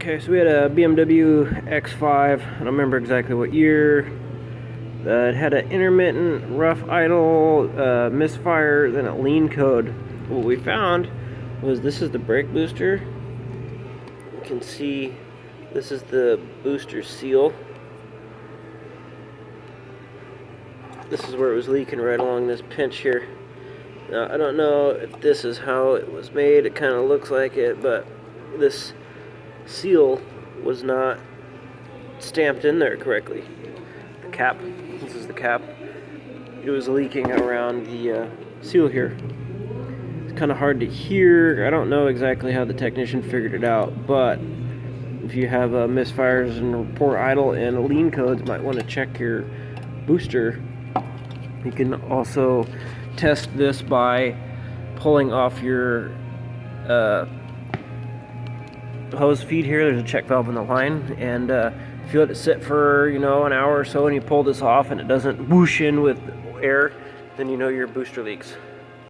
Okay, so we had a BMW X5, I don't remember exactly what year. It had an intermittent rough idle, misfire, then a lean code. What we found was this is the brake booster. You can see this is the booster seal. This is where it was leaking right along this pinch here. Now, I don't know if this is how it was made. It kind of looks like it, but this seal was not stamped in there correctly. The cap, this is the cap. It was leaking around the seal here. It's kind of hard to hear. I don't know exactly how the technician figured it out, but if you have misfires and poor idle and lean codes, might want to check your booster. You can also test this by pulling off your hose feed here. There's a check valve in the line, and if you let it sit for an hour or so and you pull this off and it doesn't whoosh in with air, then you know your booster leaks.